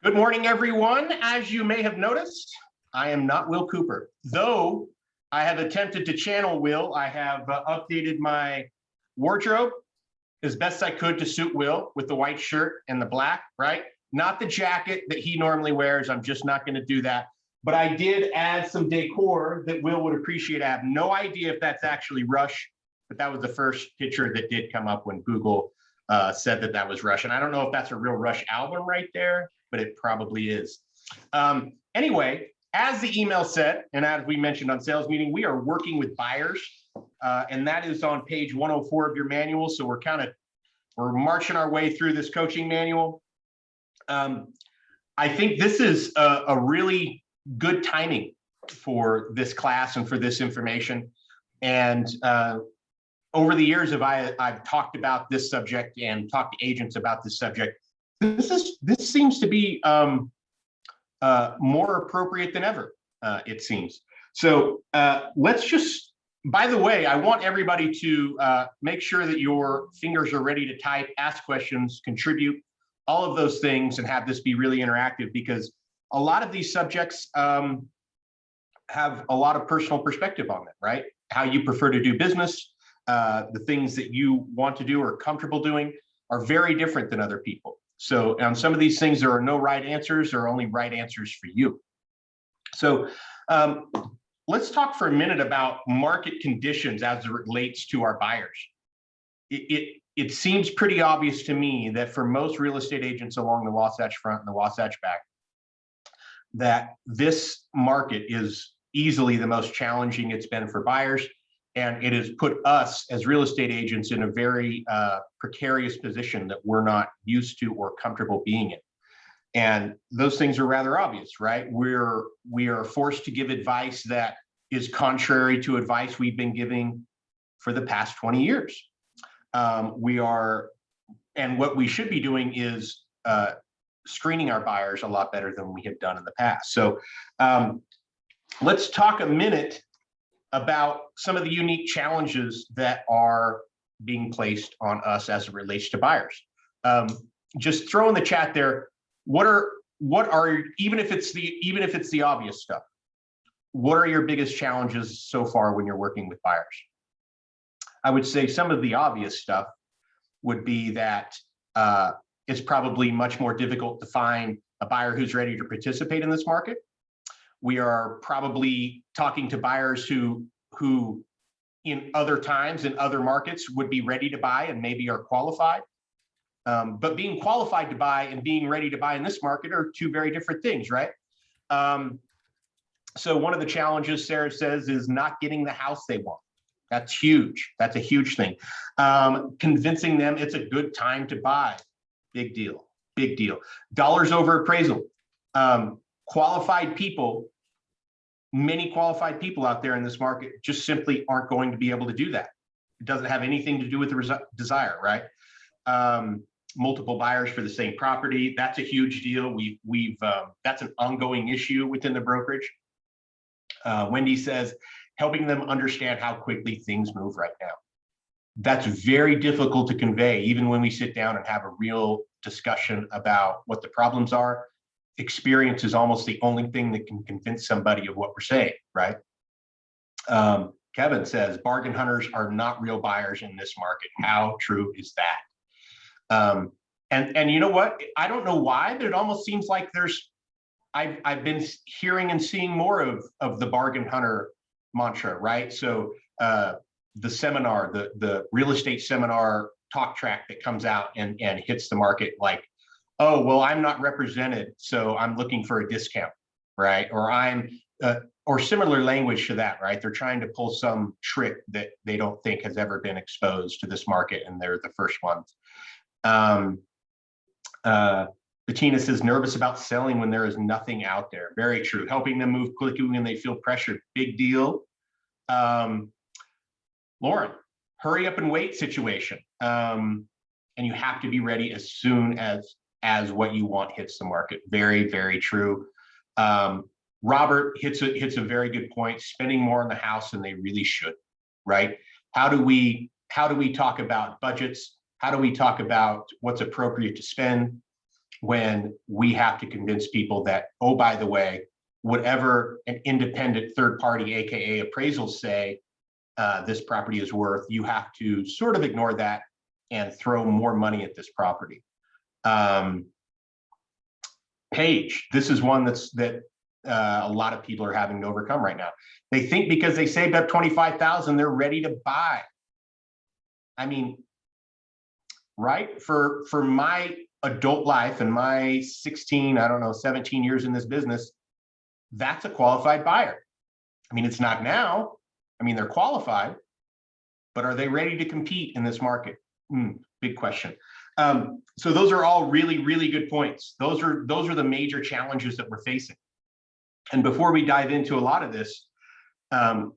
Good morning, everyone. As you may have noticed, I am not Will Cooper. Though I have attempted to channel Will, I have updated my wardrobe as best I could to suit Will with the white shirt and the black, right? Not the jacket that he normally wears. I'm just not going to do that. But I did add some decor that Will would appreciate. I have no idea if that's actually Rush, but that was the first picture that did come up when Google said that that was Rush. And I don't know if that's a real Rush album right there, but it probably is. Anyway, as the email said, and as we mentioned on sales meeting, we are working with buyers, and that is on page 104 of your manual. So we're marching our way through this coaching manual. I think this is a really good timing for this class and for this information. And over the years, I've talked about this subject and talked to agents about this subject. This seems to be more appropriate than ever, it seems. So let's just, by the way, I want everybody to make sure that your fingers are ready to type, ask questions, contribute, all of those things, and have this be really interactive, because a lot of these subjects have a lot of personal perspective on it, right? How you prefer to do business, the things that you want to do or are comfortable doing are very different than other people. So on some of these things, there are no right answers, there are only right answers for you. So let's talk for a minute about market conditions as it relates to our buyers. It seems pretty obvious to me that for most real estate agents along the Wasatch Front and the Wasatch Back, that this market is easily the most challenging it's been for buyers. And it has put us as real estate agents in a very precarious position that we're not used to or comfortable being in. And those things are rather obvious, right? We are forced to give advice that is contrary to advice we've been giving for the past 20 years. And what we should be doing is screening our buyers a lot better than we have done in the past. So let's talk a minute about some of the unique challenges that are being placed on us as it relates to buyers. Just throw in the chat there, what are even if it's the obvious stuff, what are your biggest challenges so far when you're working with buyers? I would say some of the obvious stuff would be that it's probably much more difficult to find a buyer who's ready to participate in this market. We are probably talking to buyers who in other times in other markets would be ready to buy and maybe are qualified. But being qualified to buy and being ready to buy in this market are two very different things, right? So one of the challenges, Sarah says, is not getting the house they want. That's huge. That's a huge thing. Convincing them it's a good time to buy. Big deal. Big deal. Dollars over appraisal. Qualified people, many qualified people out there in this market just simply aren't going to be able to do that. It doesn't have anything to do with the desire, right? Multiple buyers for the same property, that's a huge deal. That's an ongoing issue within the brokerage. Wendy says, helping them understand how quickly things move right now. That's very difficult to convey, even when we sit down and have a real discussion about what the problems are. Experience is almost the only thing that can convince somebody of what we're saying, right? Kevin says, bargain hunters are not real buyers in this market. How true is that? And you know what? I don't know why, but it almost seems like I've been hearing and seeing more of the bargain hunter mantra, right? So the seminar, the real estate seminar talk track that comes out and hits the market like, oh, well, I'm not represented, so I'm looking for a discount, right? Or similar language to that, right? They're trying to pull some trick that they don't think has ever been exposed to this market, and they're the first ones. Bettina says, nervous about selling when there is nothing out there. Very true. Helping them move quickly when they feel pressured. Big deal. Lauren, hurry up and wait situation. And you have to be ready as soon as what you want hits the market. Very, very true. Robert hits a very good point. Spending more on the house than they really should, right? How do we talk about budgets? How do we talk about what's appropriate to spend? when we have to convince people that, oh, by the way, whatever an independent third party, AKA appraisals say this property is worth, you have to sort of ignore that and throw more money at this property. Page, this is one that a lot of people are having to overcome right now. They think because they saved up $25,000, they're ready to buy. I mean, right? For my adult life and my 16, I don't know, 17 years in this business, that's a qualified buyer. I mean, it's not now. I mean, they're qualified, but are they ready to compete in this market? Big question. So those are all really, really good points. Those are the major challenges that we're facing. And before we dive into a lot of this, kind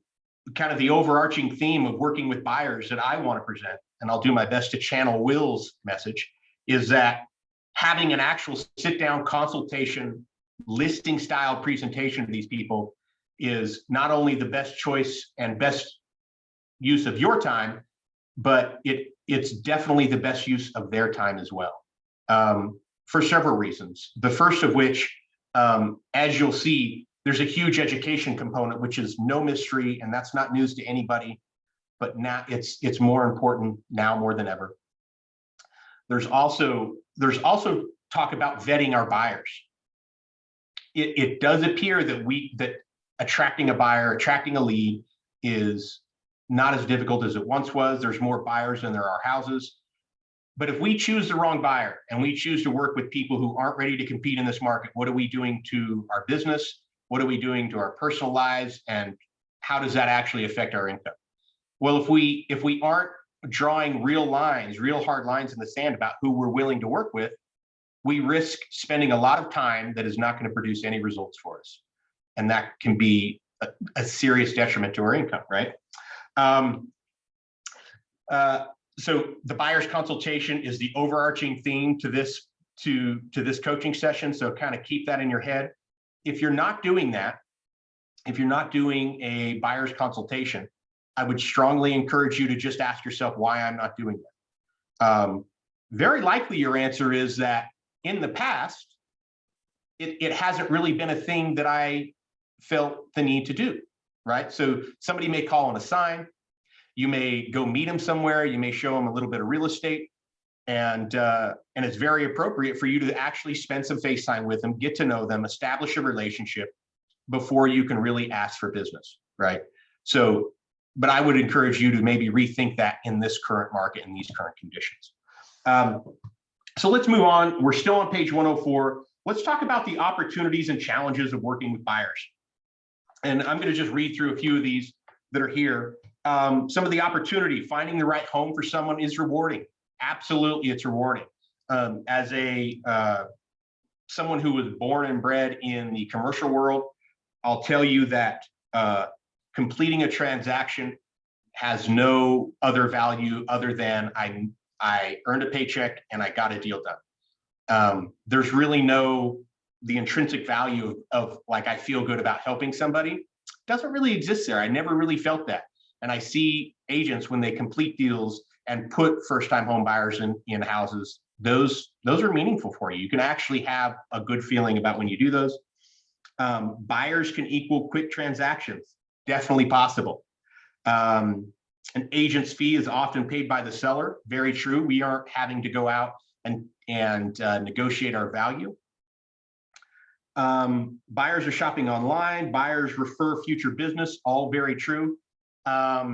of the overarching theme of working with buyers that I want to present, and I'll do my best to channel Will's message, is that having an actual sit-down consultation, listing style presentation to these people is not only the best choice and best use of your time, but it's definitely the best use of their time as well, for several reasons. The first of which, as you'll see, there's a huge education component, which is no mystery, and that's not news to anybody, but now it's more important now more than ever. There's also talk about vetting our buyers. It does appear that attracting a buyer, attracting a lead is not as difficult as it once was. There's more buyers than there are houses. But if we choose the wrong buyer and we choose to work with people who aren't ready to compete in this market, what are we doing to our business? What are we doing to our personal lives? And how does that actually affect our income? Well, if we aren't drawing real hard lines in the sand about who we're willing to work with, we risk spending a lot of time that is not going to produce any results for us. And that can be a serious detriment to our income, right? So the buyer's consultation is the overarching theme to this coaching session. So kind of keep that in your head. If you're not doing that, if you're not doing a buyer's consultation, I would strongly encourage you to just ask yourself why I'm not doing that. Very likely your answer is that in the past, it hasn't really been a thing that I felt the need to do, right? So somebody may call on a sign, you may go meet them somewhere, you may show them a little bit of real estate, and it's very appropriate for you to actually spend some face time with them, get to know them, establish a relationship before you can really ask for business, right? So, but I would encourage you to maybe rethink that in this current market and these current conditions. So let's move on. We're still on page 104. Let's talk about the opportunities and challenges of working with buyers. And I'm going to just read through a few of these that are here. Some of the opportunity, finding the right home for someone is rewarding. Absolutely, it's rewarding. As someone who was born and bred in the commercial world, I'll tell you that completing a transaction has no other value other than I earned a paycheck and I got a deal done. There's really the intrinsic value of like, I feel good about helping somebody doesn't really exist there. I never really felt that. And I see agents when they complete deals and put first-time home buyers in houses, those are meaningful for you. You can actually have a good feeling about when you do those. Buyers can equal quick transactions, definitely possible. An agent's fee is often paid by the seller, very true. We aren't having to go out and negotiate our value. Buyers are shopping online, buyers refer future business, all very true. What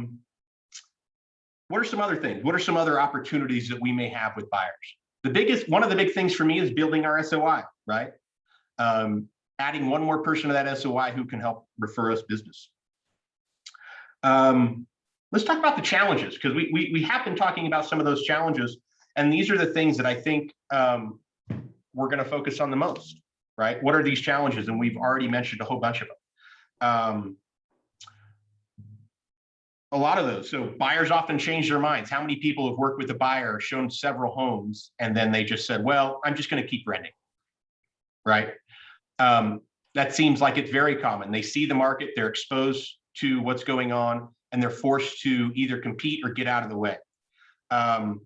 are some other things? What are some other opportunities that we may have with buyers? One of the big things for me is building our SOI, right? Adding one more person to that SOI who can help refer us business. Let's talk about the challenges, because we have been talking about some of those challenges, and these are the things that I think we're going to focus on the most, right? What are these challenges? And we've already mentioned a whole bunch of them. A lot of those. So buyers often change their minds. How many people have worked with a buyer, shown several homes, and then they just said, well, I'm just going to keep renting, right? That seems like it's very common. They see the market, they're exposed to what's going on, and they're forced to either compete or get out of the way. Happens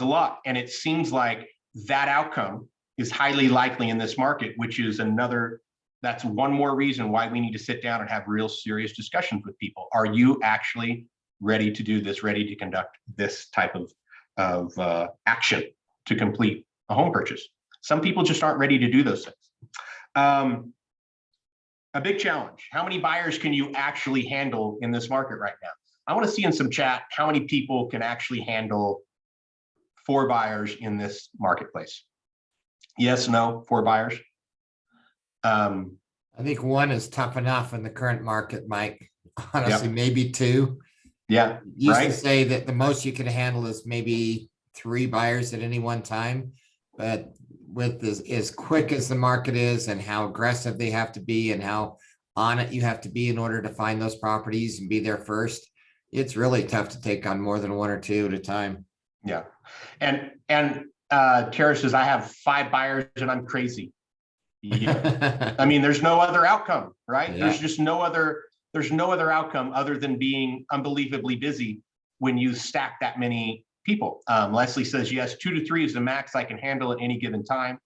a lot. And it seems like that outcome is highly likely in this market, which is that's one more reason why we need to sit down and have real serious discussions with people. Are you actually ready to do this, ready to conduct this type of action to complete a home purchase? Some people just aren't ready to do those things. A big challenge. How many buyers can you actually handle in this market right now? I want to see in some chat how many people can actually handle 4 buyers in this marketplace. Yes, no, 4 buyers. I think 1 is tough enough in the current market, Mike. Honestly, Yep. maybe 2. Yeah, Used right. to say that the most you can handle is maybe 3 buyers at any one time, but with this, as quick as the market is and how aggressive they have to be and how on it you have to be in order to find those properties and be there first, it's really tough to take on more than 1 or 2 at a time. Yeah, and Tara says I have 5 buyers and I'm crazy. Yeah, I mean, there's no other outcome, right? Yeah. There's just no other outcome other than being unbelievably busy when you stack that many people. Leslie says, yes, 2 to 3 is the max I can handle at any given time.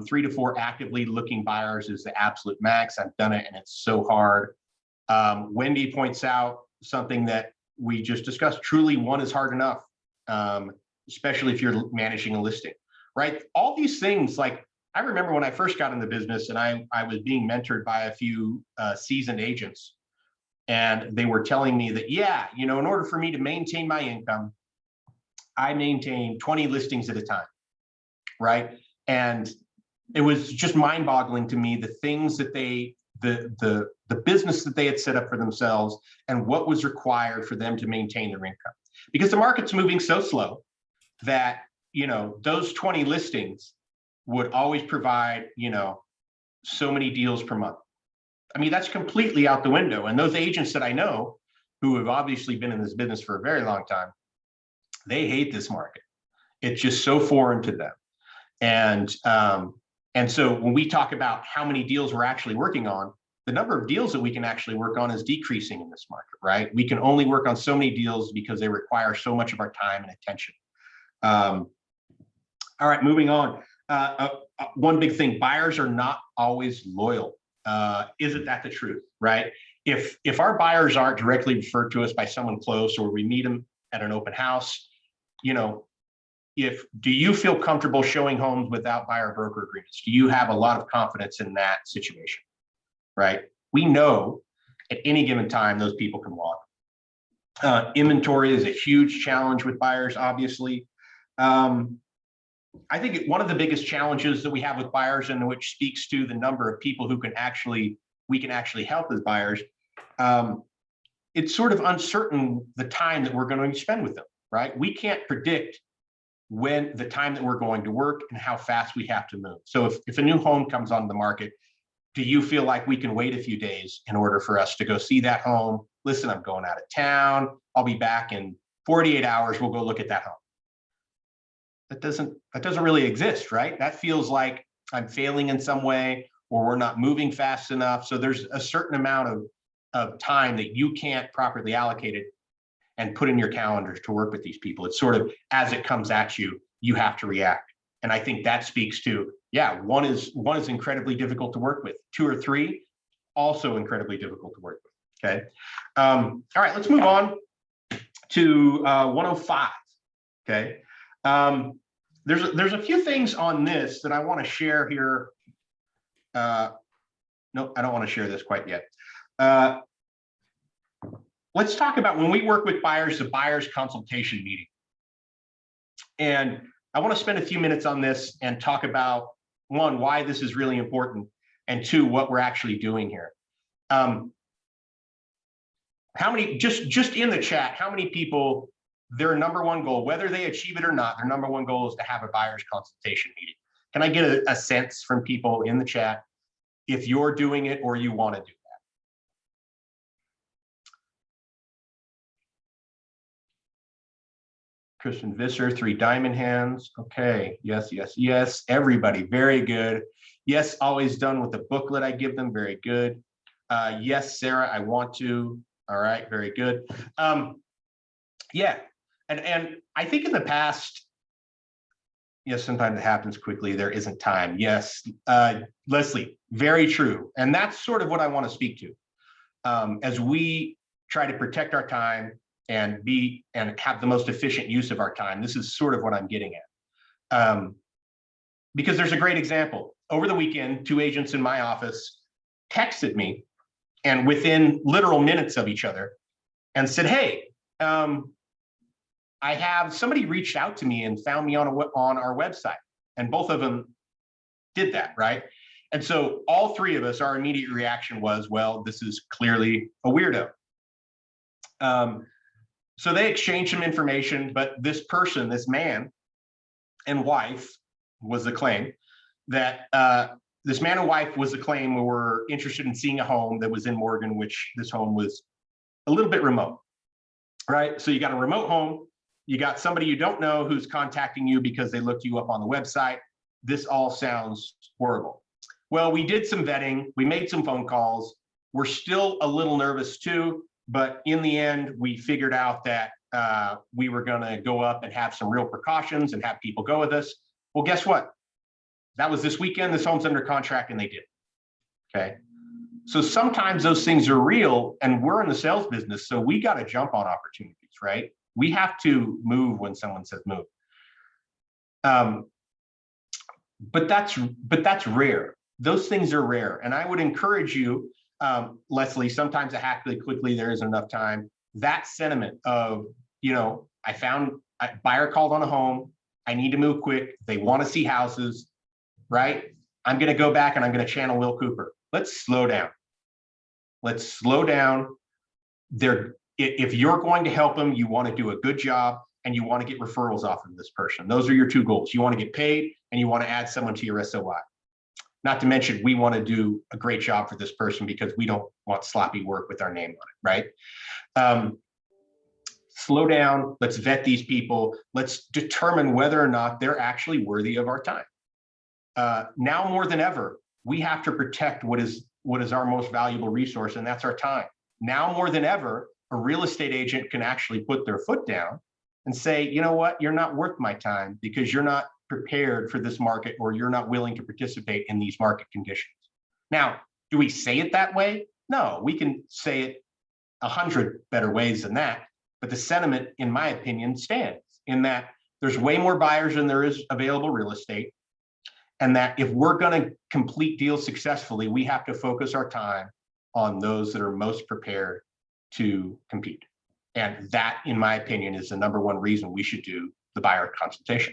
3 to 4 actively looking buyers is the absolute max. I've done it and it's so hard. Wendy points out something that we just discussed. Truly, 1 is hard enough, especially if you're managing a listing, right? All these things, like, I remember when I first got in the business and I was being mentored by a few seasoned agents, and they were telling me that, yeah, in order for me to maintain my income, I maintain 20 listings at a time, right? And it was just mind-boggling to me, the things that the business that they had set up for themselves and what was required for them to maintain their income. Because the market's moving so slow that, those 20 listings would always provide, so many deals per month. I mean, that's completely out the window. And those agents that I know who have obviously been in this business for a very long time, they hate this market. It's just so foreign to them. And so when we talk about how many deals we're actually working on, the number of deals that we can actually work on is decreasing in this market, right? We can only work on so many deals because they require so much of our time and attention. All right, moving on. One big thing, buyers are not always loyal. Isn't that the truth, right? If our buyers aren't directly referred to us by someone close, or we meet them at an open house, do you feel comfortable showing homes without buyer broker agreements? Do you have a lot of confidence in that situation, right? We know at any given time those people can walk. Inventory is a huge challenge with buyers, obviously. I think one of the biggest challenges that we have with buyers, and which speaks to the number of people who we can actually help as buyers, it's sort of uncertain the time that we're going to spend with them, right? We can't predict when the time that we're going to work and how fast we have to move. So if a new home comes on the market, do you feel like we can wait a few days in order for us to go see that home? Listen, I'm going out of town. I'll be back in 48 hours. We'll go look at that home. That doesn't really exist, right? That feels like I'm failing in some way, or we're not moving fast enough. So there's a certain amount of time that you can't properly allocate it and put in your calendar to work with these people. It's sort of as it comes at you, you have to react. And I think that speaks to, yeah, one is incredibly difficult to work with. 2 or 3, also incredibly difficult to work with. Okay. All right, let's move on to 105. Okay. There's a few things on this that I want to share here. No, I don't want to share this quite yet. Let's talk about when we work with buyers, the buyer's consultation meeting. And I want to spend a few minutes on this and talk about, 1, why this is really important, and 2, what we're actually doing here. How many, just in the chat, how many people, their number 1 goal, whether they achieve it or not, their number 1 goal is to have a buyer's consultation meeting? Can I get a sense from people in the chat if you're doing it or you want to do that? Christian Visser, 3 diamond hands. Okay, yes, yes, yes. Everybody, very good. Yes, always done with the booklet I give them. Very good. Yes, Sarah, I want to. All right, very good. Yeah, and I think in the past, Yes, sometimes it happens quickly. There isn't time. Yes, Leslie, very true. And that's sort of what I want to speak to. As we try to protect our time and have the most efficient use of our time, this is sort of what I'm getting at. Because there's a great example. Over the weekend, two agents in my office texted me, and within literal minutes of each other, and said, hey, I have somebody reached out to me and found me on our website. And both of them did that, right? And so all three of us, our immediate reaction was, well, this is clearly a weirdo. So they exchanged some information, but this person, this man and wife, was the claim that this man and wife was the claim were interested in seeing a home that was in Morgan, which this home was a little bit remote, right? So you got a remote home, you got somebody you don't know who's contacting you because they looked you up on the website. This all sounds horrible. Well, we did some vetting, we made some phone calls. We're still a little nervous too, but in the end, we figured out that we were gonna go up and have some real precautions and have people go with us. Well, guess what? That was this weekend, this home's under contract and they did, okay? So sometimes those things are real and we're in the sales business, so we gotta jump on opportunities, right? We have to move when someone says move. But that's rare. Those things are rare. And I would encourage you, Leslie, sometimes it happens quickly, there isn't enough time. That sentiment of, I found a buyer called on a home, I need to move quick, they want to see houses, right? I'm going to go back and I'm going to channel Will Cooper. Let's slow down. Let's slow down. If you're going to help them, you want to do a good job and you want to get referrals off of this person. Those are your two goals. You want to get paid and you want to add someone to your SOI. Not to mention, we want to do a great job for this person because we don't want sloppy work with our name on it, right? Slow down. Let's vet these people. Let's determine whether or not they're actually worthy of our time. Now more than ever, we have to protect what is our most valuable resource, and that's our time. Now more than ever, a real estate agent can actually put their foot down and say, you know what, you're not worth my time because you're not prepared for this market or you're not willing to participate in these market conditions. Now, do we say it that way? No, we can say it 100 better ways than that. But the sentiment, in my opinion, stands in that there's way more buyers than there is available real estate. And that if we're going to complete deals successfully, we have to focus our time on those that are most prepared to compete. And that, in my opinion, is the number one reason we should do the buyer consultation.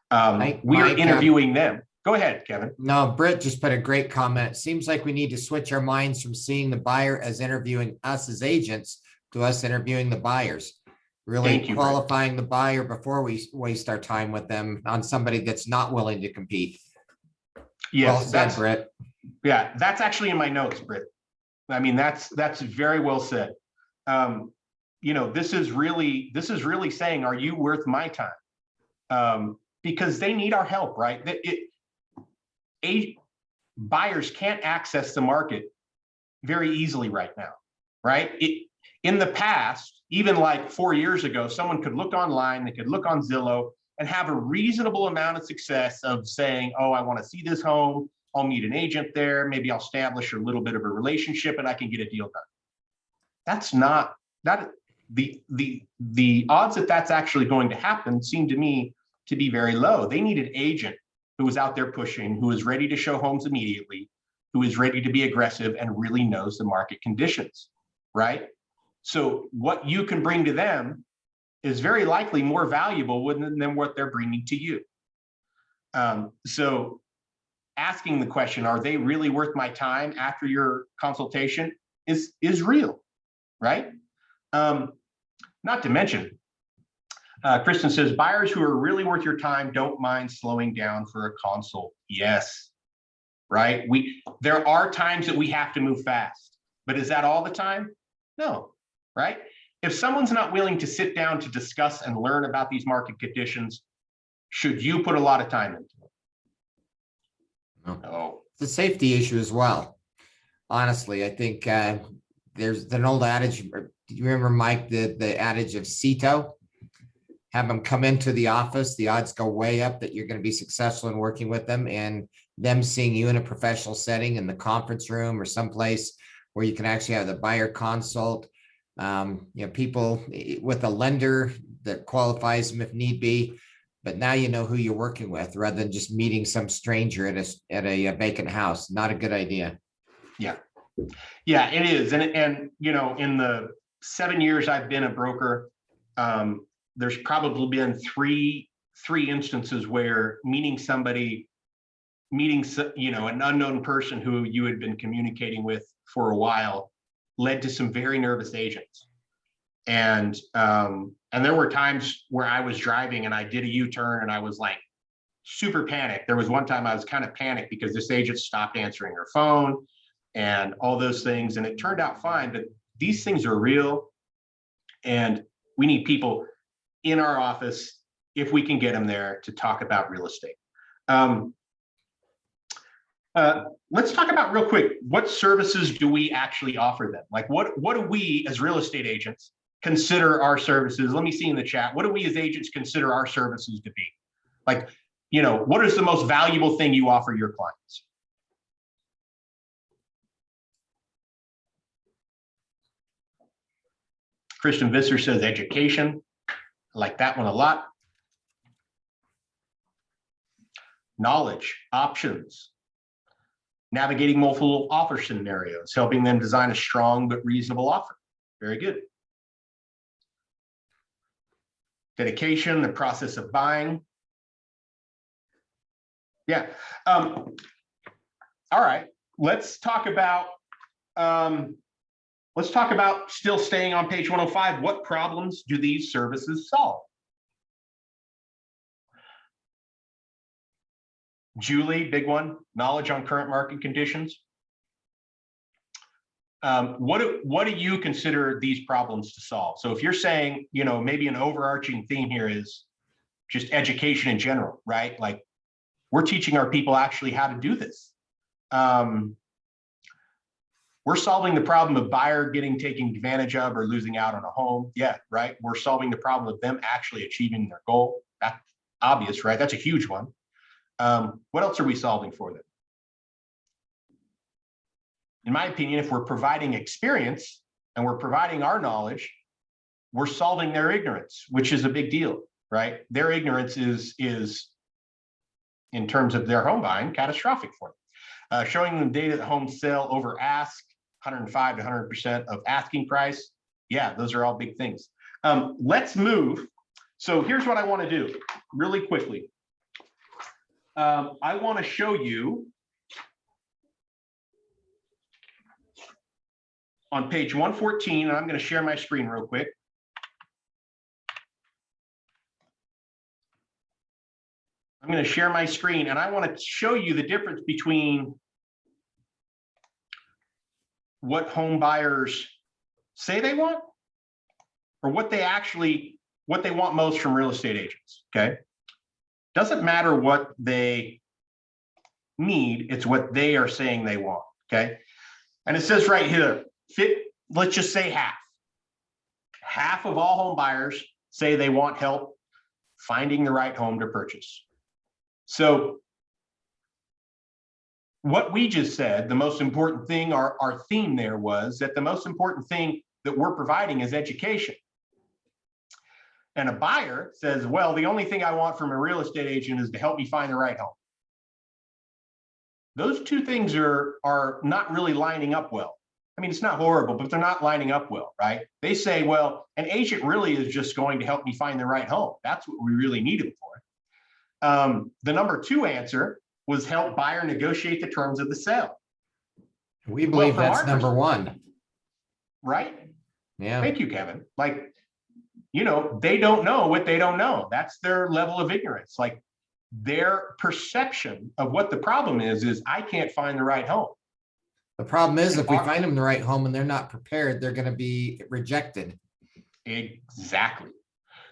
We are interviewing them. Go ahead, Kevin. No, Britt just put a great comment. Seems like we need to switch our minds from seeing the buyer as interviewing us as agents to us interviewing the buyers. Really qualifying the buyer before we waste our time with them on somebody that's not willing to compete. Yes, well said, Britt. Yeah, that's actually in my notes, Britt. I mean, that's very well said. This is really saying, are you worth my time? Because they need our help, right? Buyers can't access the market very easily right now, right? In the past, even like 4 years ago, someone could look online, they could look on Zillow and have a reasonable amount of success of saying, oh, I want to see this home. I'll meet an agent there. Maybe I'll establish a little bit of a relationship and I can get a deal done. That's not the odds that that's actually going to happen seem to me to be very low. They need an agent who is out there pushing, who is ready to show homes immediately, who is ready to be aggressive and really knows the market conditions, right? So what you can bring to them is very likely more valuable than what they're bringing to you. So asking the question, are they really worth my time after your consultation is real, right? Not to mention, Kristen says, buyers who are really worth your time don't mind slowing down for a consult. Yes, right? There are times that we have to move fast, but is that all the time? No, right? If someone's not willing to sit down to discuss and learn about these market conditions, should you put a lot of time into it? No. It's a safety issue as well. Honestly, I think there's an old adage. Do you remember, Mike, the adage of CETO? have them come into the office, the odds go way up that you're going to be successful in working with them, and them seeing you in a professional setting in the conference room or someplace where you can actually have the buyer consult. People with a lender that qualifies them if need be, but now you know who you're working with rather than just meeting some stranger at a vacant house. Not a good idea. Yeah, it is. And in the 7 years I've been a broker, there's probably been three instances where meeting an unknown person who you had been communicating with for a while led to some very nervous agents. And there were times where I was driving and I did a U-turn and I was like super panicked. There was one time I was kind of panicked because this agent stopped answering her phone and all those things. And it turned out fine, but these things are real. And we need people in our office, if we can get them there, to talk about real estate. Let's talk about real quick, what services do we actually offer them? Like what do we as real estate agents consider our services? Let me see in the chat. What do we as agents consider our services to be? Like, what is the most valuable thing you offer your clients? Christian Visser says education. I like that one a lot. Knowledge, options, navigating multiple offer scenarios, helping them design a strong but reasonable offer. Very good. Dedication, the process of buying. Yeah. All right. Let's talk about still staying on page 105. What problems do these services solve? Julie, big one, knowledge on current market conditions. What do you consider these problems to solve? So if you're saying, maybe an overarching theme here is just education in general, right? Like we're teaching our people actually how to do this. We're solving the problem of buyer taken advantage of or losing out on a home. Yeah, right. We're solving the problem of them actually achieving their goal. That's obvious, right? That's a huge one. What else are we solving for them? In my opinion, if we're providing experience and we're providing our knowledge, we're solving their ignorance, which is a big deal, right? Their ignorance is in terms of their home buying, catastrophic for them. Showing them data that homes sell over ask, 105 to 100% of asking price. Yeah, those are all big things. Let's move. So here's what I want to do really quickly. I want to show you on page 114, and I'm going to share my screen real quick. I'm going to share my screen, and I want to show you the difference between what home buyers say they want or what they want most from real estate agents, okay? Doesn't matter what they need, it's what they are saying they want, okay? And it says right here, let's just say half. Half of all home buyers say they want help finding the right home to purchase. So what we just said, the most important thing, our theme there was that the most important thing that we're providing is education. And a buyer says, well, the only thing I want from a real estate agent is to help me find the right home. Those two things are not really lining up well. I mean, it's not horrible, but they're not lining up well, right? They say, well, an agent really is just going to help me find the right home. That's what we really need him for. The number two answer was help buyer negotiate the terms of the sale. We believe that's number one. Right? Yeah. Thank you, Kevin. Like, they don't know what they don't know. That's their level of ignorance. Like their perception of what the problem is I can't find the right home. The problem is if we find them the right home and they're not prepared, they're going to be rejected. Exactly.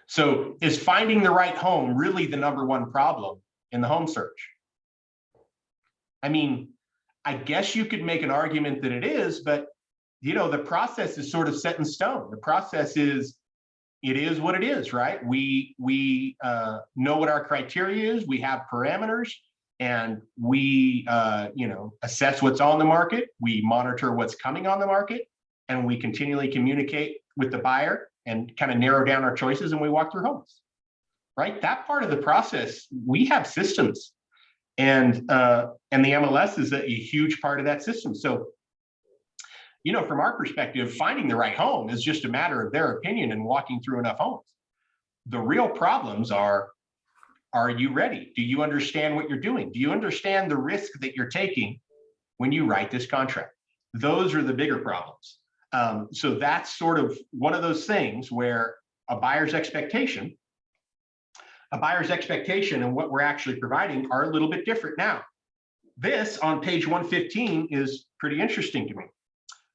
So is finding the right home really the number one problem in the home search? I mean, I guess you could make an argument that it is, but the process is sort of set in stone. The process is it is what it is, right? We know what our criteria is. We have parameters, and we assess what's on the market. We monitor what's coming on the market, and we continually communicate with the buyer and kind of narrow down our choices, and we walk through homes, right? That part of the process, we have systems, and the MLS is a huge part of that system. So, from our perspective, finding the right home is just a matter of their opinion and walking through enough homes. The real problems are you ready? Do you understand what you're doing? Do you understand the risk that you're taking when you write this contract? Those are the bigger problems. So that's sort of one of those things where a buyer's expectation and what we're actually providing are a little bit different now. This on page 115 is pretty interesting to me.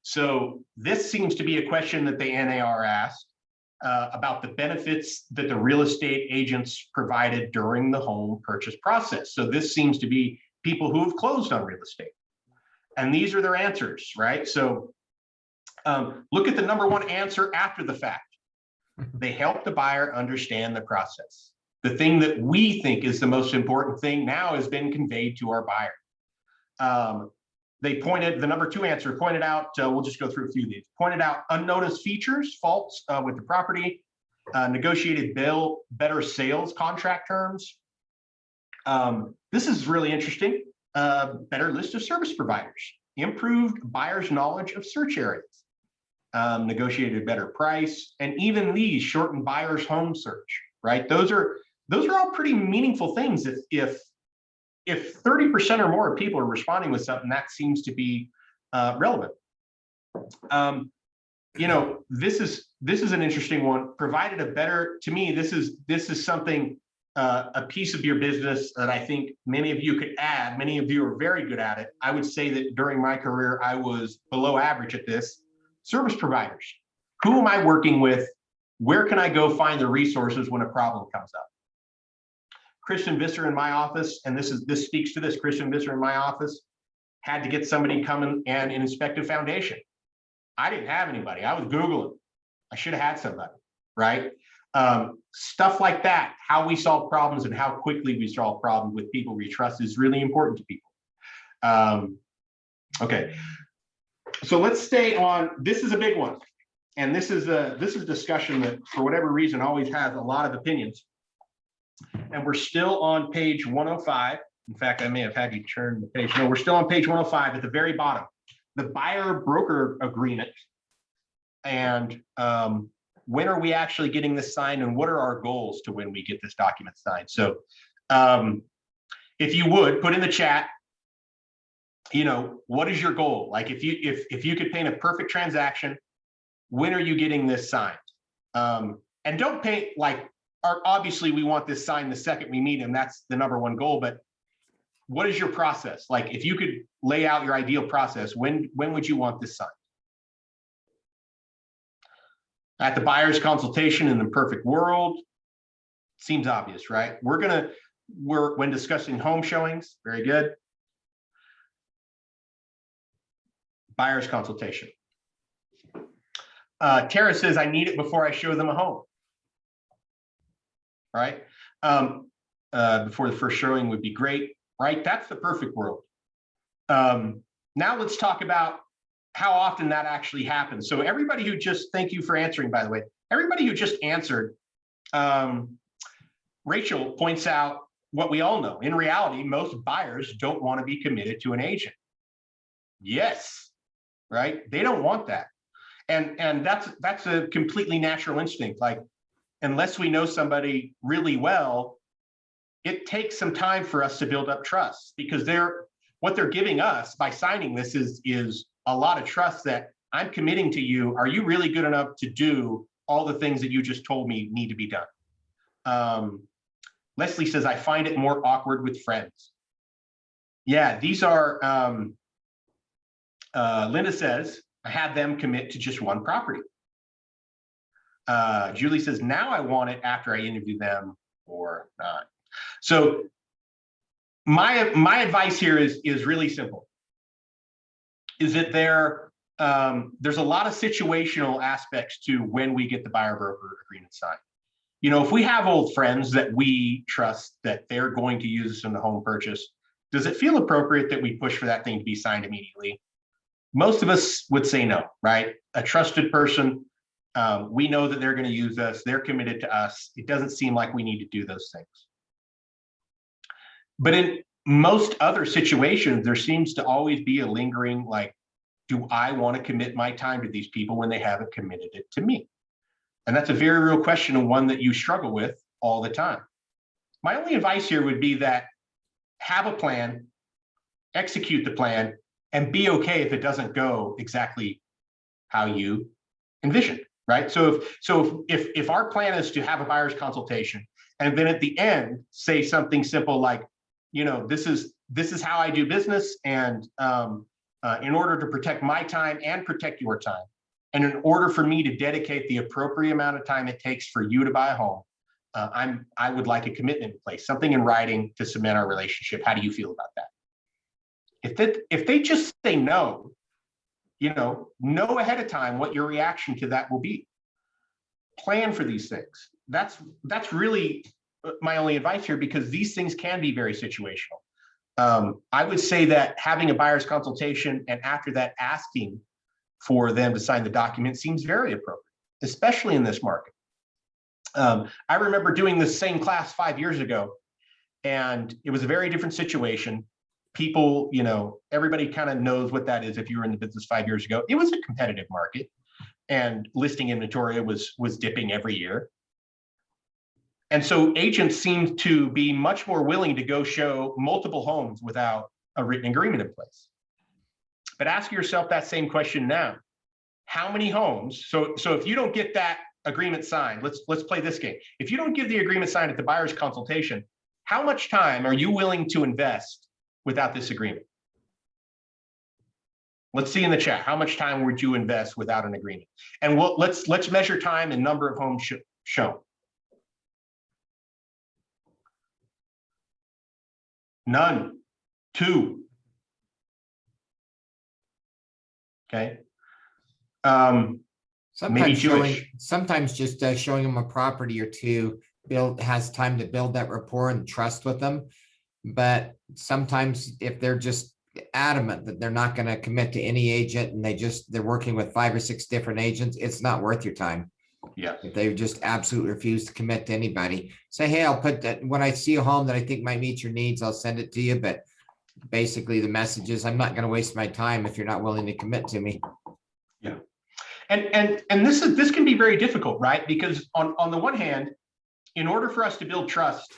So this seems to be a question that the NAR asked about the benefits that the real estate agents provided during the home purchase process. So this seems to be people who have closed on real estate. And these are their answers, right? So look at the number one answer after the fact. They help the buyer understand the process. The thing that we think is the most important thing now has been conveyed to our buyer. The number two answer pointed out, we'll just go through a few of these, pointed out unnoticed features, faults with the property, negotiated better sales contract terms. This is really interesting. Better list of service providers, improved buyer's knowledge of search areas, negotiated better price, and even these shortened buyer's home search, right? Those are all pretty meaningful things. If 30% or more of people are responding with something, that seems to be relevant. This is an interesting one. Provided a better, to me, this is something, a piece of your business that I think many of you could add. Many of you are very good at it. I would say that during my career, I was below average at this. Service providers. Who am I working with? Where can I go find the resources when a problem comes up? Christian Visser in my office, and this speaks to this, Christian Visser in my office had to get somebody come and inspect a foundation. I didn't have anybody. I was Googling. I should have had somebody, right? Stuff like that, how we solve problems and how quickly we solve problems with people we trust is really important to people. Okay, so let's stay on, this is a big one. And this is a discussion that for whatever reason always has a lot of opinions. And we're still on page 105. In fact, I may have had you turn the page. No, we're still on page 105 at the very bottom. The buyer broker agreement. And when are we actually getting this signed, and what are our goals to when we get this document signed? So if you would put in the chat, what is your goal? Like if you could paint a perfect transaction, when are you getting this signed? And don't paint like, obviously we want this signed the second we meet him. That's the number one goal. But what is your process? Like if you could lay out your ideal process, when would you want this signed? At the buyer's consultation in the perfect world, seems obvious, right? When discussing home showings, very good. Buyer's consultation. Tara says, I need it before I show them a home. Right? Before the first showing would be great, right? That's the perfect world. Now let's talk about how often that actually happens. So everybody who thank you for answering, by the way, everybody who just answered, Rachel points out what we all know. In reality, most buyers don't want to be committed to an agent. Yes, right? They don't want that. And that's a completely natural instinct. Like, unless we know somebody really well, it takes some time for us to build up trust, because what they're giving us by signing this is a lot of trust that I'm committing to you. Are you really good enough to do all the things that you just told me need to be done? Leslie says, I find it more awkward with friends. Yeah, these are, Linda says, I had them commit to just one property. Julie says, now I want it after I interview them or not. So my advice here is really simple. Is that there's a lot of situational aspects to when we get the buyer broker agreement signed. You know, if we have old friends that we trust that they're going to use us in the home purchase, does it feel appropriate that we push for that thing to be signed immediately? Most of us would say no, right? A trusted person, we know that they're going to use us, they're committed to us. It doesn't seem like we need to do those things. But in most other situations, there seems to always be a lingering, like, do I want to commit my time to these people when they haven't committed it to me? And that's a very real question, and one that you struggle with all the time. My only advice here would be that have a plan, execute the plan, and be okay if it doesn't go exactly how you envisioned, right? So if our plan is to have a buyer's consultation, and then at the end say something simple like, you know, this is how I do business, and in order to protect my time and protect your time, and in order for me to dedicate the appropriate amount of time it takes for you to buy a home, I would like a commitment in place, something in writing to cement our relationship. How do you feel about that? If they just say no, you know ahead of time what your reaction to that will be. Plan for these things. That's really my only advice here, because these things can be very situational. I would say that having a buyer's consultation and after that asking for them to sign the document seems very appropriate, especially in this market. I remember doing this same class 5 years ago, and it was a very different situation. People, you know, everybody kind of knows what that is if you were in the business 5 years ago. It was a competitive market, and listing inventory was dipping every year. And so agents seemed to be much more willing to go show multiple homes without a written agreement in place. But ask yourself that same question now. How many homes? So if you don't get that agreement signed, let's play this game. If you don't give the agreement signed at the buyer's consultation, how much time are you willing to invest without this agreement? Let's see in the chat, how much time would you invest without an agreement? And let's measure time and number of homes shown. None. 2. Okay. Sometimes just showing them a property or two has time to build that rapport and trust with them. But sometimes if they're just adamant that they're not going to commit to any agent, and they're working with 5 or 6 different agents, it's not worth your time. Yeah. If they just absolutely refuse to commit to anybody, say, hey, I'll put that when I see a home that I think might meet your needs, I'll send it to you. But basically the message is, I'm not going to waste my time if you're not willing to commit to me. Yeah. And this can be very difficult, right? Because on the one hand, in order for us to build trust,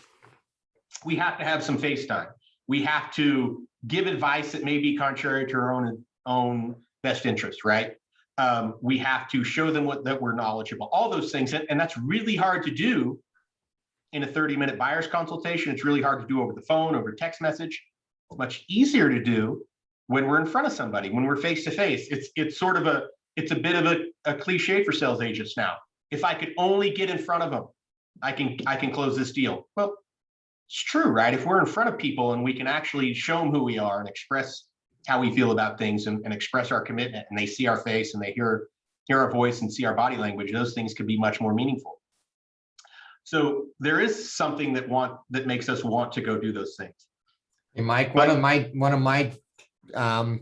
we have to have some face time. We have to give advice that may be contrary to our own best interest, right? We have to show them that we're knowledgeable, all those things. And that's really hard to do in a 30-minute buyer's consultation. It's really hard to do over the phone, over text message. It's much easier to do when we're in front of somebody, when we're face to face. It's a bit of a cliche for sales agents now. If I could only get in front of them, I can close this deal. Well, it's true, right? If we're in front of people and we can actually show them who we are and express how we feel about things and express our commitment, and they see our face and they hear our voice and see our body language, those things can be much more meaningful. So there is something that makes us want to go do those things. And Mike, one of my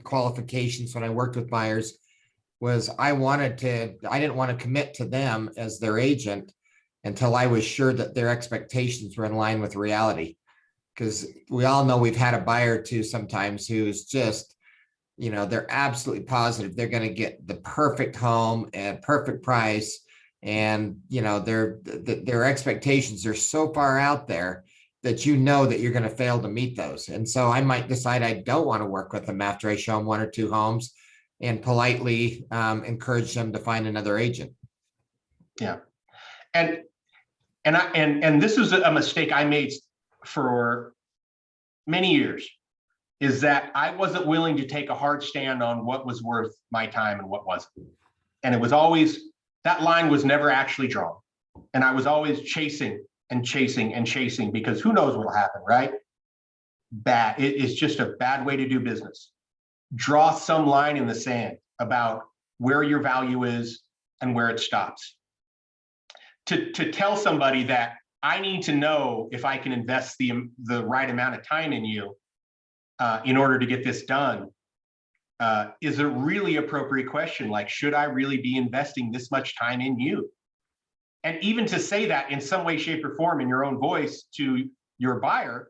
qualifications when I worked with buyers was I didn't want to commit to them as their agent until I was sure that their expectations were in line with reality. Because we all know we've had a buyer or two sometimes who's just, you know, they're absolutely positive they're going to get the perfect home at perfect price. And, you know, their expectations are so far out there that you know that you're going to fail to meet those. And so I might decide I don't want to work with them after I show them 1 or 2 homes and politely encourage them to find another agent. Yeah. And this is a mistake I made for many years, is that I wasn't willing to take a hard stand on what was worth my time and what wasn't. And it was always, that line was never actually drawn. And I was always chasing and chasing and chasing, because who knows what will happen, right? It is just a bad way to do business. Draw some line in the sand. about where your value is and where it stops. To tell somebody that I need to know if I can invest the right amount of time in you in order to get this done is a really appropriate question. Like, should I really be investing this much time in you? And even to say that in some way, shape, or form in your own voice to your buyer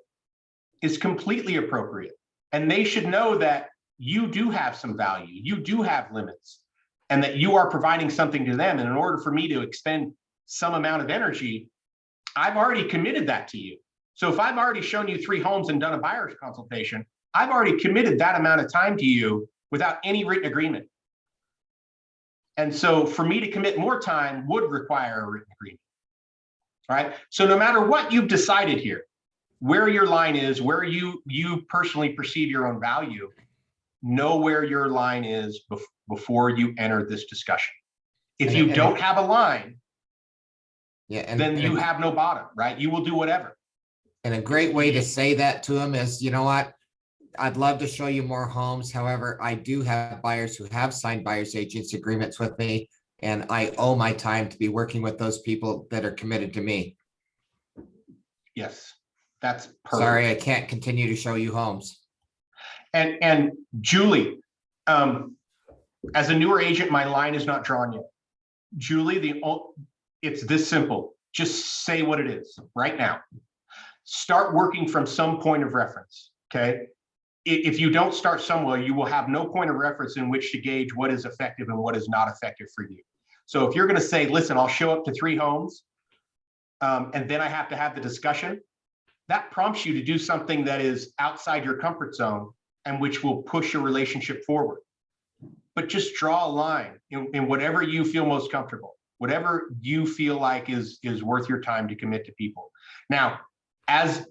is completely appropriate. And they should know that you do have some value, you do have limits, and that you are providing something to them. And in order for me to expend some amount of energy, I've already committed that to you. So if I've already shown you 3 homes and done a buyer's consultation, I've already committed that amount of time to you without any written agreement. And so for me to commit more time would require a written agreement. All right. So no matter what you've decided here, where your line is, where you personally perceive your own value, know where your line is before you enter this discussion. If you don't have a line, then you have no bottom, right? You will do whatever. And a great way to say that to them is, you know what? I'd love to show you more homes. However, I do have buyers who have signed buyer's agents agreements with me, and I owe my time to be working with those people that are committed to me. Yes, that's perfect. Sorry, I can't continue to show you homes. And Julie, as a newer agent, my line is not drawn yet. Julie, it's this simple. Just say what it is right now. Start working from some point of reference, okay? If you don't start somewhere, you will have no point of reference in which to gauge what is effective and what is not effective for you. So if you're going to say, listen, I'll show up to 3 homes, and then I have to have the discussion, that prompts you to do something that is outside your comfort zone and which will push your relationship forward. But just draw a line in whatever you feel most comfortable, whatever you feel like is worth your time to commit to people. Now,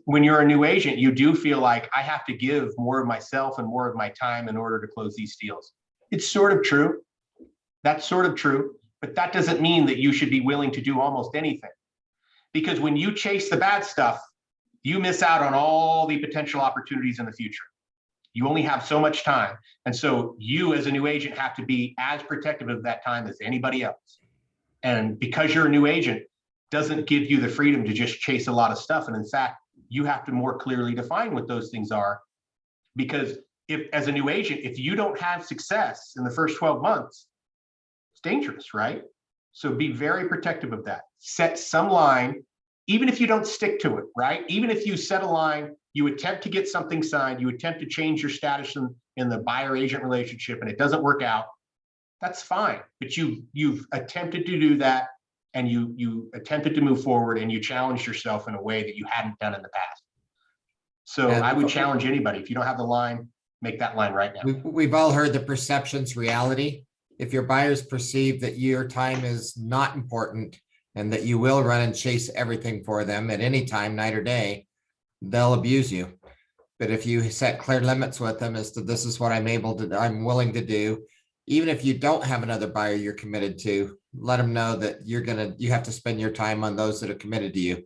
when you're a new agent, you do feel like I have to give more of myself and more of my time in order to close these deals. It's sort of true. That's sort of true, but that doesn't mean that you should be willing to do almost anything. Because when you chase the bad stuff, you miss out on all the potential opportunities in the future. You only have so much time. And so you as a new agent have to be as protective of that time as anybody else. And because you're a new agent, doesn't give you the freedom to just chase a lot of stuff. And in fact, you have to more clearly define what those things are. Because if, as a new agent, if you don't have success in the first 12 months, it's dangerous, right? So be very protective of that. Set some line, even if you don't stick to it, right? Even if you set a line, you attempt to get something signed, you attempt to change your status in the buyer-agent relationship, and it doesn't work out, that's fine. But you've attempted to do that, and you attempted to move forward, and you challenged yourself in a way that you hadn't done in the past. So I would challenge anybody, if you don't have the line, make that line right now. We've all heard the perception's reality. If your buyers perceive that your time is not important and that you will run and chase everything for them at any time, night or day, they'll abuse you. But if you set clear limits with them as to this is what I'm willing to do, even if you don't have another buyer you're committed to, let them know that you have to spend your time on those that are committed to you.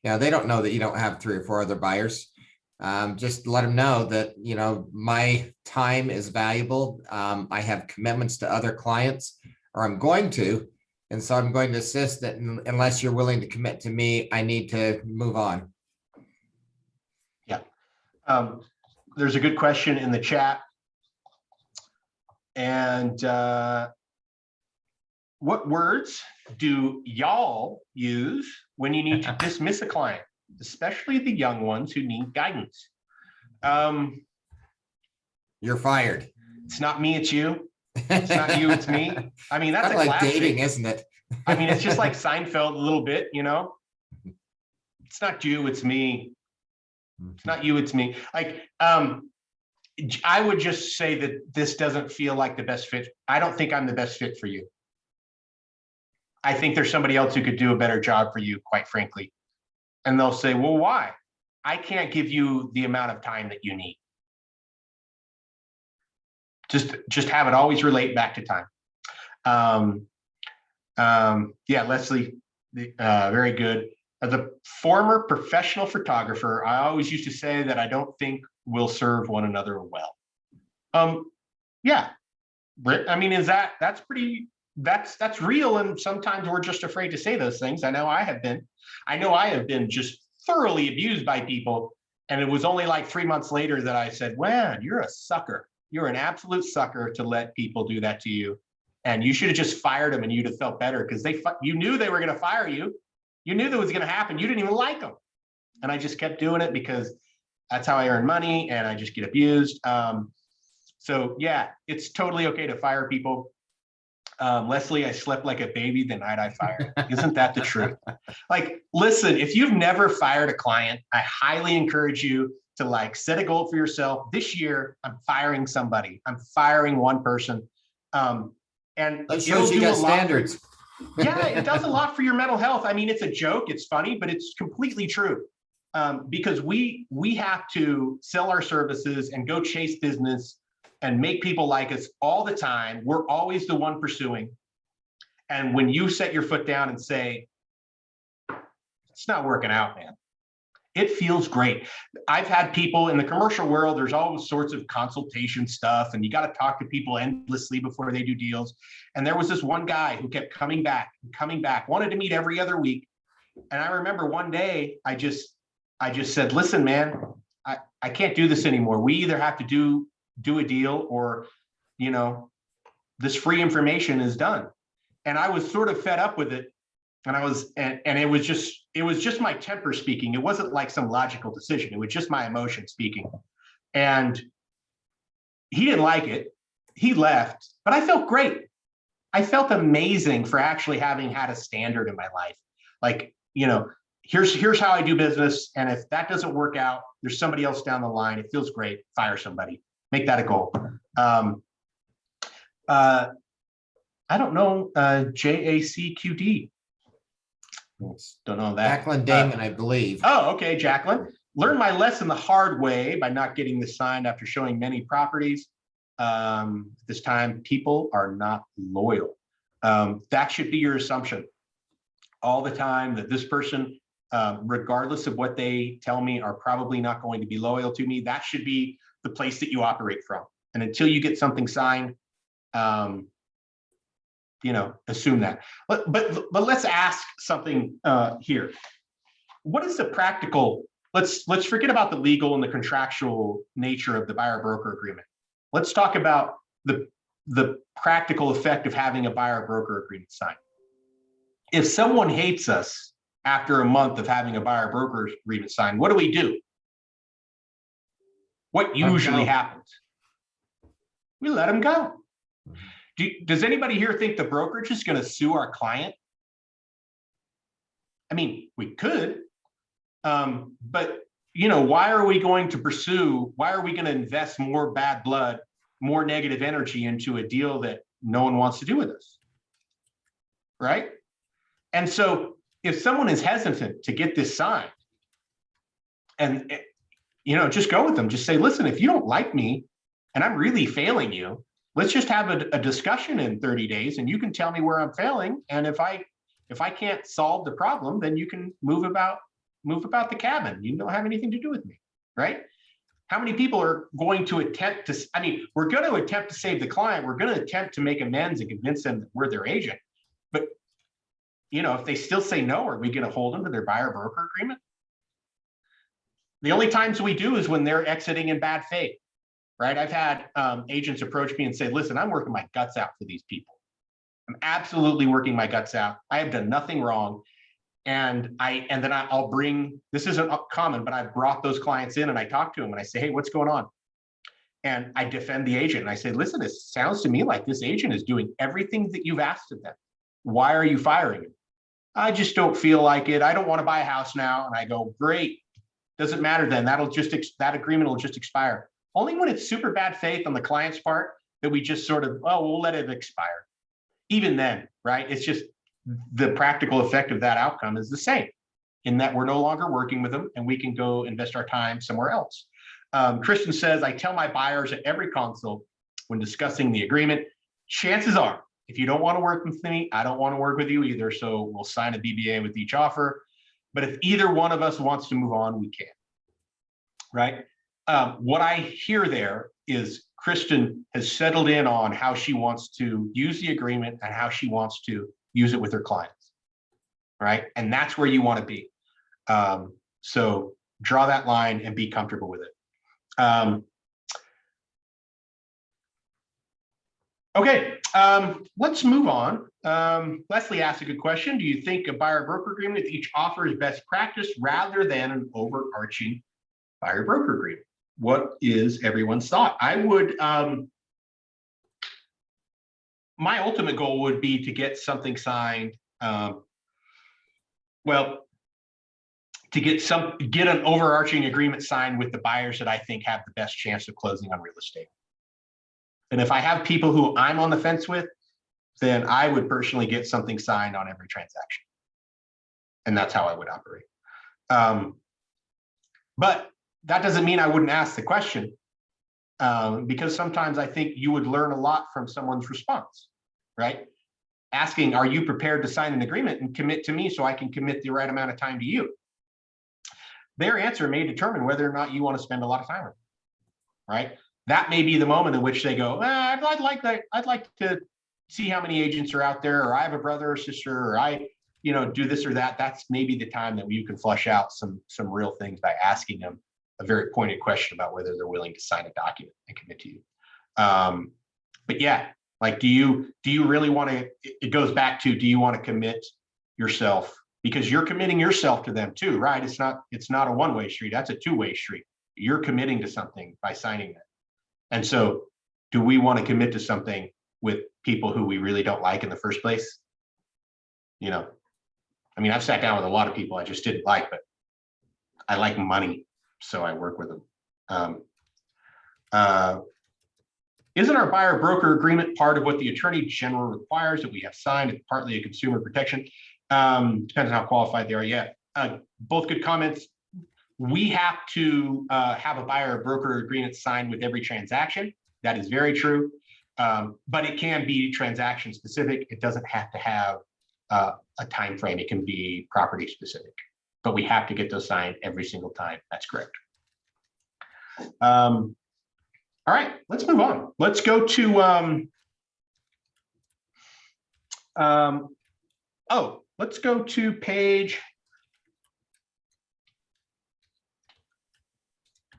Now, they don't know that you don't have 3 or 4 other buyers. Just let them know that, my time is valuable. I have commitments to other clients, or I'm going to, and so I'm going to insist that unless you're willing to commit to me, I need to move on. Yeah. There's a good question in the chat. And what words do y'all use when you need to dismiss a client, especially the young ones who need guidance? You're fired. It's not me, it's you. It's not you, it's me. I mean, that's like dating, isn't it? I mean, it's just like Seinfeld a little bit, It's not you, it's me. It's not you, it's me. Like, I would just say that this doesn't feel like the best fit. I don't think I'm the best fit for you. I think there's somebody else who could do a better job for you, quite frankly. And they'll say, well, why? I can't give you the amount of time that you need. Just have it always relate back to time. Yeah, Leslie, very good. As a former professional photographer, I always used to say that I don't think we'll serve one another well. Yeah, I mean, that's pretty, that's real. And sometimes we're just afraid to say those things. I know I have been just thoroughly abused by people. And it was only like 3 months later that I said, "Man, you're a sucker. You're an absolute sucker to let people do that to you. And you should have just fired them and you'd have felt better because you knew they were going to fire you. You knew that was going to happen. You didn't even like them." And I just kept doing it because that's how I earn money and I just get abused. So yeah, it's totally okay to fire people. Leslie, I slept like a baby the night I fired. Isn't that the truth? Like, listen, if you've never fired a client, I highly encourage you to like set a goal for yourself. This year, I'm firing somebody. I'm firing one person. And that shows you got standards. Yeah, it does a lot for your mental health. I mean, it's a joke, it's funny, but it's completely true. Because we have to sell our services and go chase business and make people like us all the time. We're always the one pursuing. And when you set your foot down and say, "It's not working out, man," it feels great. I've had people in the commercial world, there's all sorts of consultation stuff, and you got to talk to people endlessly before they do deals. And there was this one guy who kept coming back, wanted to meet every other week. And I remember one day, I just said, "Listen, man, I can't do this anymore. We either have to do a deal or, this free information is done." And I was sort of fed up with it. And it was just my temper speaking. It wasn't like some logical decision. It was just my emotion speaking. And he didn't like it. He left, but I felt great. I felt amazing for actually having had a standard in my life. Like, here's how I do business. And if that doesn't work out, there's somebody else down the line. It feels great. Fire somebody. Make that a goal. I don't know, JACQD. Don't know that. Jacqueline Damon, I believe. Oh, okay, Jacqueline. Learned my lesson the hard way by not getting this signed after showing many properties. This time, people are not loyal. That should be your assumption all the time, that this person, regardless of what they tell me, are probably not going to be loyal to me. That should be the place that you operate from. And until you get something signed, assume that. But let's ask something here. What is the practical? Let's forget about the legal and the contractual nature of the buyer broker agreement. Let's talk about the practical effect of having a buyer broker agreement signed. If someone hates us after a month of having a buyer broker agreement signed, what do? What usually happens? We let them go. Does anybody here think the brokerage is going to sue our client? I mean, we could, but why are we going to pursue? Why are we going to invest more bad blood, more negative energy into a deal that no one wants to do with us? Right? And so, if someone is hesitant to get this signed, and just go with them. Just say, "Listen, if you don't like me, and I'm really failing you, let's just have a discussion in 30 days and you can tell me where I'm failing. And if I can't solve the problem, then you can move about the cabin. You don't have anything to do with me," right? How many people are going to attempt to, we're going to attempt to save the client. We're going to attempt to make amends and convince them that we're their agent. But, if they still say no, are we going to hold them to their buyer broker agreement? The only times we do is when they're exiting in bad faith. Right? I've had agents approach me and say, "Listen, I'm working my guts out for these people. I'm absolutely working my guts out. I have done nothing wrong." And then I'll bring, this isn't common, but I've brought those clients in and I talk to them and I say, "Hey, what's going on?" And I defend the agent and I say, "Listen, it sounds to me like this agent is doing everything that you've asked of them. Why are you firing him?" "I just don't feel like it. I don't want to buy a house now." And I go, "Great. Doesn't matter then. That agreement will just expire." Only when it's super bad faith on the client's part that we just sort of, we'll let it expire. Even then, right? It's just the practical effect of that outcome is the same in that we're no longer working with them and we can go invest our time somewhere else. Kristen says, "I tell my buyers at every consult when discussing the agreement, chances are, if you don't want to work with me, I don't want to work with you either. So we'll sign a BBA with each offer. But if either one of us wants to move on, we can." Right? What I hear there is Kristen has settled in on how she wants to use the agreement and how she wants to use it with her clients, right? And that's where you want to be. So draw that line and be comfortable with it. Okay, let's move on. Leslie asked a good question. Do you think a buyer-broker agreement with each offer is best practice rather than an overarching buyer-broker agreement? What is everyone's thought? I would, my ultimate goal would be to get something signed. Well, to get an overarching agreement signed with the buyers that I think have the best chance of closing on real estate. And if I have people who I'm on the fence with, then I would personally get something signed on every transaction. And that's how I would operate. But that doesn't mean I wouldn't ask the question, because sometimes I think you would learn a lot from someone's response, right? Asking, are you prepared to sign an agreement and commit to me so I can commit the right amount of time to you? Their answer may determine whether or not you want to spend a lot of time with them, right? That may be the moment in which they go, I'd like to see how many agents are out there, or I have a brother or sister, or I, do this or that. That's maybe the time that you can flush out some real things by asking them a very pointed question about whether they're willing to sign a document and commit to you. But yeah, like, do you really want to? It goes back to, do you want to commit yourself? Because you're committing yourself to them too, right? It's not a one-way street. That's a two-way street. You're committing to something by signing that. And so, do we want to commit to something with people who we really don't like in the first place? I mean, I've sat down with a lot of people I just didn't like, but I like money, so I work with them. Isn't our buyer broker agreement part of what the Attorney General requires that we have signed? It's partly a consumer protection. Depends on how qualified they are. Yeah, both good comments. We have to have a buyer broker agreement signed with every transaction. That is very true. But it can be transaction specific. It doesn't have to have a time frame. It can be property specific. But we have to get those signed every single time. That's correct. All right, let's move on. Let's go to let's go to page.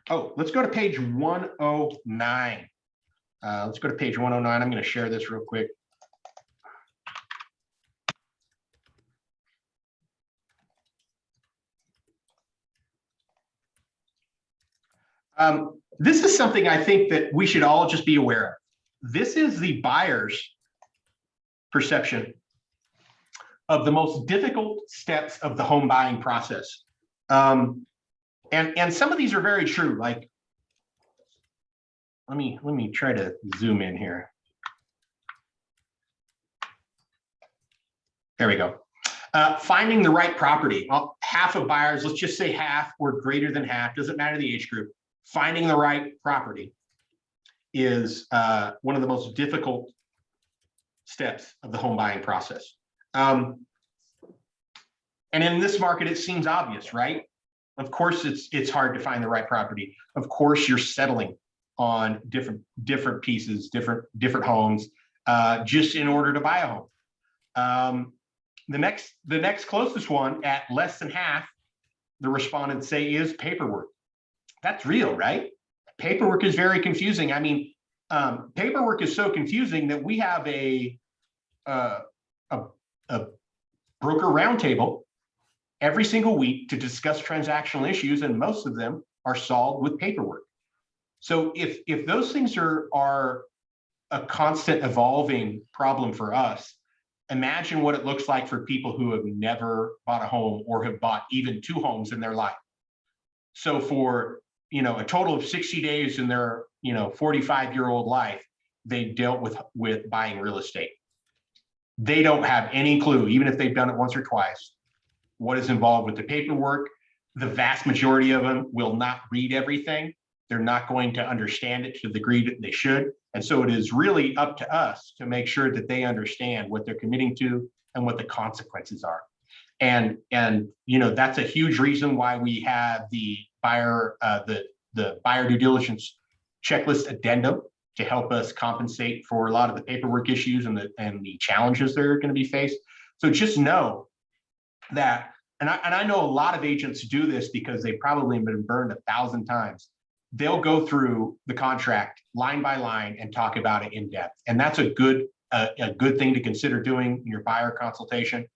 Let's go to page 109. Let's go to page 109. I'm going to share this real quick. This is something I think that we should all just be aware of. This is the buyer's perception of the most difficult steps of the home buying process. And some of these are very true. Like, let me try to zoom in here. There we go. Finding the right property. Well, half of buyers, let's just say half or greater than half, doesn't matter the age group. Finding the right property is one of the most difficult steps of the home buying process. And in this market, it seems obvious, right? Of course, it's hard to find the right property. Of course, you're settling on different pieces, different homes, just in order to buy a home. The next closest one, at less than half, the respondents say, is paperwork. That's real, right? Paperwork is very confusing. I mean, paperwork is so confusing that we have a broker roundtable every single week to discuss transactional issues, and most of them are solved with paperwork. So if those things are a constant evolving problem for us, imagine what it looks like for people who have never bought a home or have bought even 2 homes in their life. So for a total of 60 days in their 45-year-old life, they dealt with buying real estate. They don't have any clue, even if they've done it once or twice, what is involved with the paperwork. The vast majority of them will not read everything. They're not going to understand it to the degree that they should. And so it is really up to us to make sure that they understand what they're committing to and what the consequences are. And that's a huge reason why we have the buyer the buyer due diligence checklist addendum to help us compensate for a lot of the paperwork issues and the challenges that are going to be faced. So just know that, and I know a lot of agents do this because they probably have been burned 1,000 times. They'll go through the contract line by line and talk about it in depth. And that's a good thing to consider doing in your buyer consultation.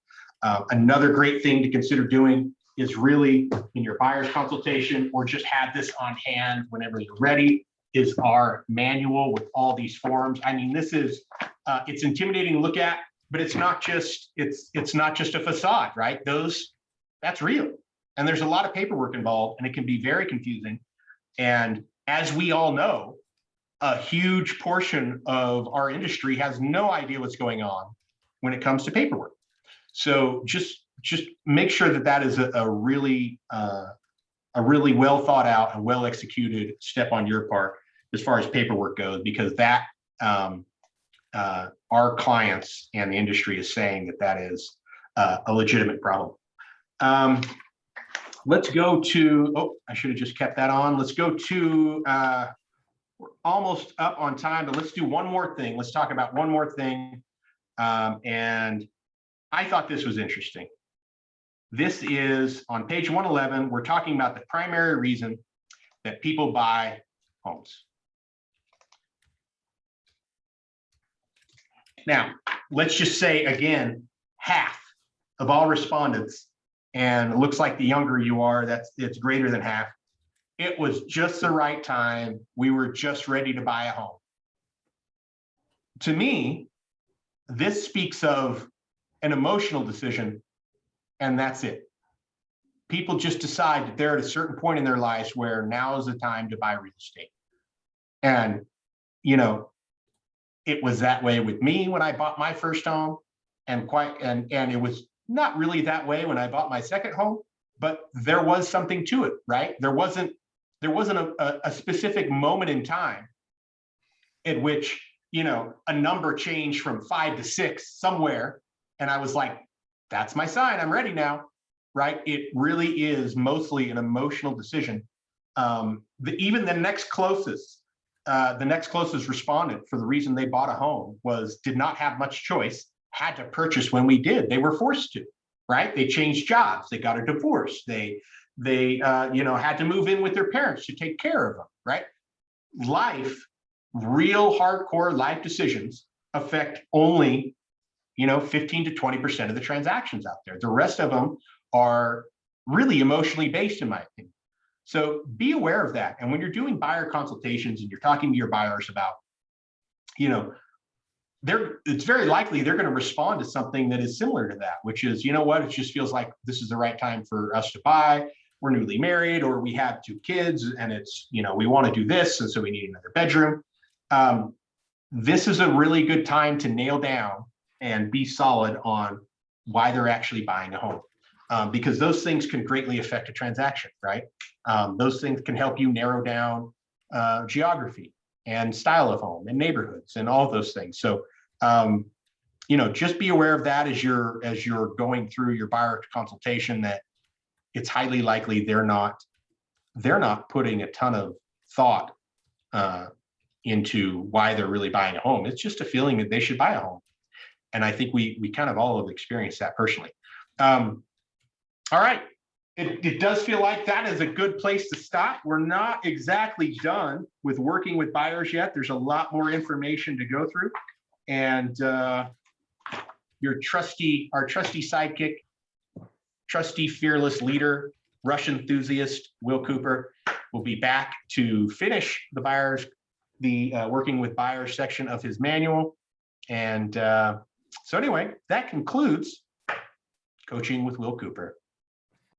Another great thing to consider doing is really in your buyer's consultation, or just have this on hand whenever you're ready, is our manual with all these forms. I mean, this is, it's intimidating to look at, but it's not just a facade, right? That's real. And there's a lot of paperwork involved, and it can be very confusing. And as we all know, a huge portion of our industry has no idea what's going on when it comes to paperwork. So just make sure that is a really well thought out and well executed step on your part as far as paperwork goes, because that our clients and the industry is saying that is a legitimate problem. Let's go to, oh, I should have just kept that on. Let's go to, we're almost up on time, but let's do one more thing. Let's talk about one more thing. And I thought this was interesting. This is on page 111. We're talking about the primary reason that people buy homes. Now, let's just say again, half of all respondents, and it looks like the younger you are, it's greater than half. It was just the right time. We were just ready to buy a home. To me, this speaks of an emotional decision, and that's it. People just decide that they're at a certain point in their lives where now is the time to buy real estate. And, you know, it was that way with me when I bought my first home, and it was not really that way when I bought my second home, but there was something to it, right? There wasn't a specific moment in time at which, you know, a number changed from 5 to 6 somewhere, and I was like, that's my sign, I'm ready now, right? It really is mostly an emotional decision. Even the next closest respondent, for the reason they bought a home, did not have much choice, had to purchase when we did. They were forced to, right? They changed jobs, they got a divorce, they had to move in with their parents to take care of them, right? Real hardcore life decisions affect only, 15 to 20% of the transactions out there. The rest of them are really emotionally based, in my opinion. So be aware of that. And when you're doing buyer consultations and you're talking to your buyers about, it's very likely they're going to respond to something that is similar to that, which is, you know what, it just feels like this is the right time for us to buy. We're newly married, or we have 2 kids, and it's, we want to do this, and so we need another bedroom. This is a really good time to nail down and be solid on why they're actually buying a home, because those things can greatly affect a transaction, right? Those things can help you narrow down geography and style of home and neighborhoods and all of those things. So, just be aware of that as you're going through your buyer consultation, that it's highly likely they're not putting a ton of thought into why they're really buying a home. It's just a feeling that they should buy a home. And I think we kind of all have experienced that personally. All right. It does feel like that is a good place to stop. We're not exactly done with working with buyers yet. There's a lot more information to go through. And our trusty sidekick, trusty fearless leader, rush enthusiast, Will Cooper, will be back to finish the working with buyers section of his manual. And so anyway, that concludes Coaching with Will Cooper.